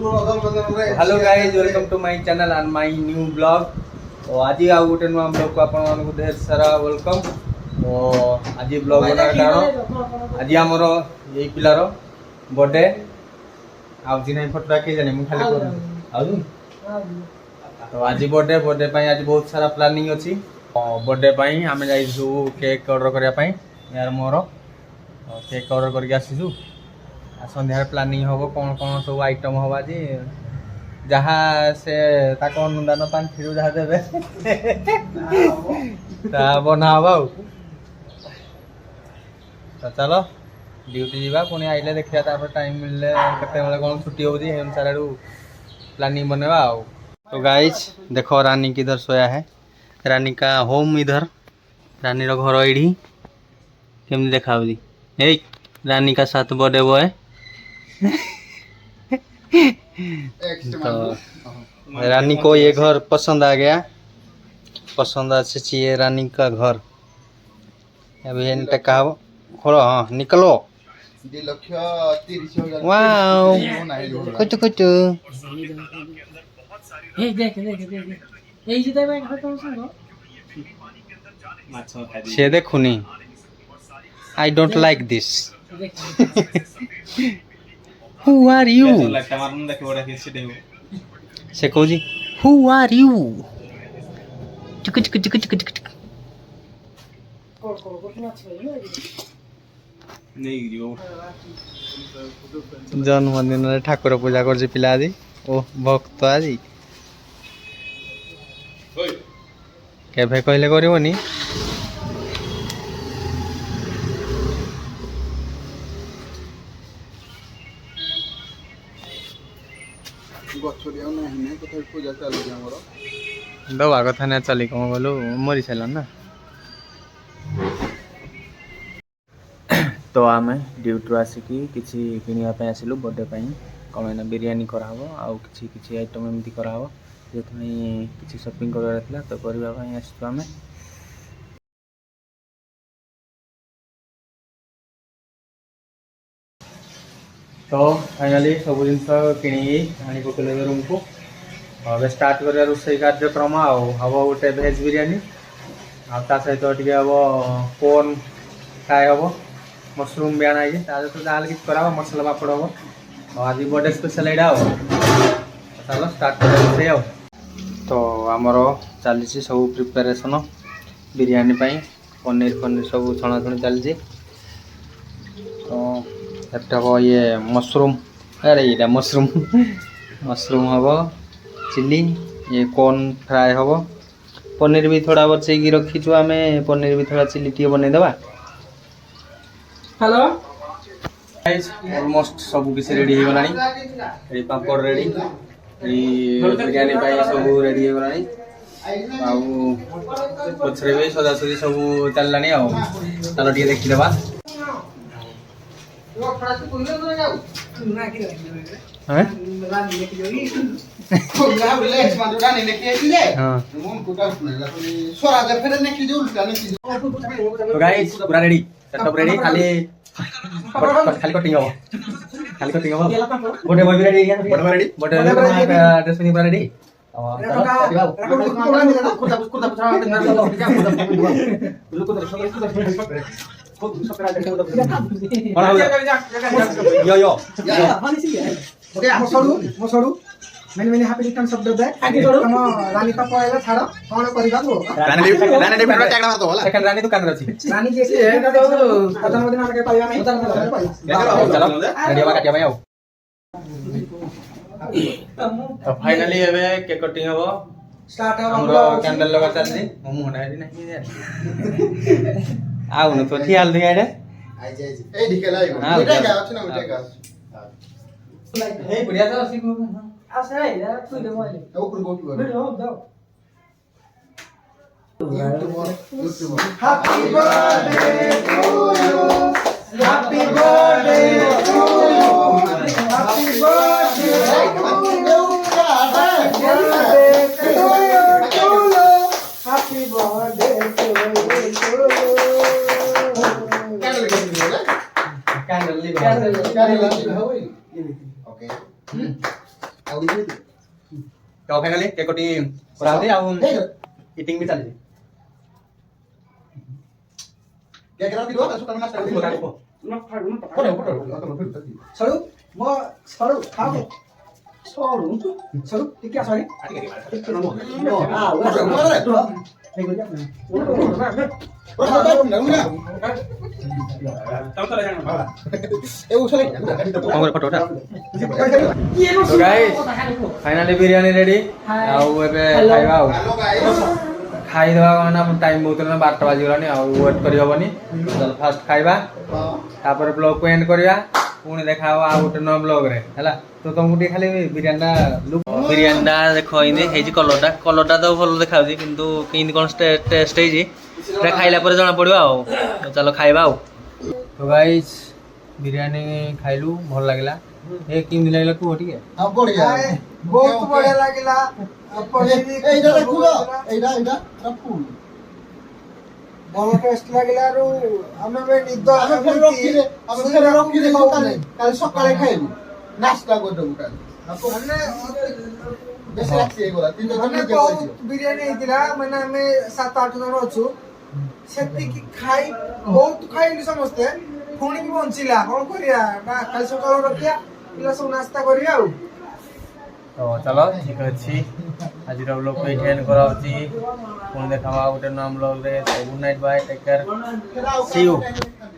Hello guys, welcome to my channel and my new blog. तो आज आउ गोटे नुआ ब्लॉग को आपण मानक ढेर सारा वेलकम। तो आज ब्लॉग बना कारण आज आमर यही पिलार बर्थडे आउची नहीं फोटो के जाने मु खाली कर आउ। तो आज बर्थडे पई आज बहुत सारा प्लानिंग अछि। बर्थडे पई आमे जाइसु केक ऑर्डर करिया पई यार मोर केक ऑर्डर करके आसीसु। सन्ध्या प्लानिंग हम कौन कौन सब आइटम हम आज जहाँ से अनुदान पांठी जहाँ देवे बना हम। तो चलो ड्यूटी जावा पुणी आइले देखा टाइम मिलले केते कौन छुट्टी हो अनुसार प्लानिंग बनवा। तो गाइस देखो रानी किधर सोया है, रानी का होम इधर, रानी रो घर एडी केमती देखा रानी का साथ बर्थडे बॉय। तो रानी को ये घर पसंद आ गया, पसंद अच्छे चाहिए रानी का घर। अभी कहा खोलो, हाँ निकलो। वाओ कुछ कुछ से देखुनी। I don't like this. Who are you? से कहो जी Who are you? चुक चुक चुक चुक चुक चुक। जन्मदिन रे ठाकुर पूजा कर पिला आज। ओ भक्त आज केभे कहले करबनी। दवा कथा ना चली कौन बोलू मरी सारा ना। तो आम ड्यूटी आसिकी किसी किनापी आसलु बर्थडे कौन बिरियानी कराव आउ किसी आइटम एमती कराव जो किसी शॉपिंग कर तो करने आम। तो फाइनाली सब जिन कि पकड़े रूम को अब स्टार्ट कर रोषे कार्यक्रम हम गोटे भेज बिरियानी आ सहित टे हम कॉर्न फ्राए हम मशरूम भी आना तो जहाँ कि करा मसला पापड़ हम आज बर्थडे स्पेशल यहाँ चलो स्टार्ट कर रोषे आ। तो आमर चली सब प्रिपेरेसन बिरियानी पनीर पनीर सब छणाछुणी चलती। तो हम ये मशरूम अरे ये मशरूम मशरूम हम चिली, ये कॉर्न फ्राए हम पनीर भी थोड़ा बचेगी रखीचु आम पनीर भी थोड़ा चिली टी बनईदे। हेलो ऑलमोस्ट सब किसी रेडी हो गलानी, पापड़ रेडी, बिरियानी सब रेडी हो गलानी पछरे भी सजासजी सब चललानी चलो टे देखीदे। पूरा रेडी सेटअप रेडी खाली खाली कटिंग हो खाली कटिंग हो बर्थडे बॉय भी रेडी है बर्थडे ड्रेस पिन पूरा रेडी यो यो ओके मो छोड़ू मैंने मैंने happy returns of the day हम रानी का पळेला छाड़ कोन करिबा तो रानी पेपर टैग मार दो होला सेकंड रानी दुकान रछि रानी जे एटा तो प्रथम दिन आके पाइबा नहीं चलो रेडी बा काटिया भाई आओ। तो फाइनली एबे केक कटिंग हो स्टार्ट हो कैंडल लगा चलनी मु हना नहीं आउ न तो ठियाल दिया रे आई जाई ए ढिकेला उठे का अछि ना उठे का हे बढ़िया तो असि को आसे यार तू दे मोले ऊपर गोटी कर वीडियो दाओ। Happy birthday to you happy birthday to you happy birthday to you happy birthday candle ली कैंडल ओके तो फाइनली केकोटी कराउदी आ इटिंग भी चली क्या करा दिलो सकाळ नाश्ता सळू म सळू खाओ सळू सळू ठीक आहे सॉरी तो गाइस फाइनली बिरयानी रेडी आउ एबे खाइबा आउ खाई देबा ना टाइम बहुत ना 12 बाजी गलानी आ वेट करि होबनी चल फास्ट खाइबा तापर ब्लॉग को एंड करिया पुणी देखा आ गोटे न ब्लॉग रे हला तो तुमको टी खाली बिरयानी देखो इने हेजी कलरटा तो भलो देखा किंतु किंदी कोन टेस्ट हेजी रे खाइला पर जना पड़िबा आ तो चलो खाइबा आ तो गाइस बिरयानी खाइलु भल लागला ए किंदी लागला को ठीक है हां बढ़िया बहुत बढ़िया लागला এইটা দেখো এইটা ফুল ଭଲ ଟେଷ୍ଟ ଲାଗିଲା ରୁ ଆମେ ବି ନିଦ ଆମେ ରଖି ଦେ କାଲି ସକାଳେ ଖାଇବୁ ନାସ୍ତା କରିଦେବୁ କାଲି ମାନେ ବେଶୀ ରାତି ହେଇଗଲା ତିନି ମାନେ ବହୁତ ବିରିୟାନୀ ହେଇଥିଲା ମାନେ ଆମେ 7-8 ଜଣ ଅଛୁ ସେତିକି ଖାଇ ବହୁତ ଖାଇଲୁ ସମସ୍ତେ ପୁଣି ବି ବଞ୍ଚିଲା କଣ କରିବା ନା କାଲି ସକାଳୁ ରଖିବା ପିଲା ସବୁ ନାସ୍ତା କରିବା ଆଉ तो चलो ठीक अच्छी आज ब्लॉग को एंड कराउची पुणी देखा गोटे नम ब्लॉग रे good night bye take care see you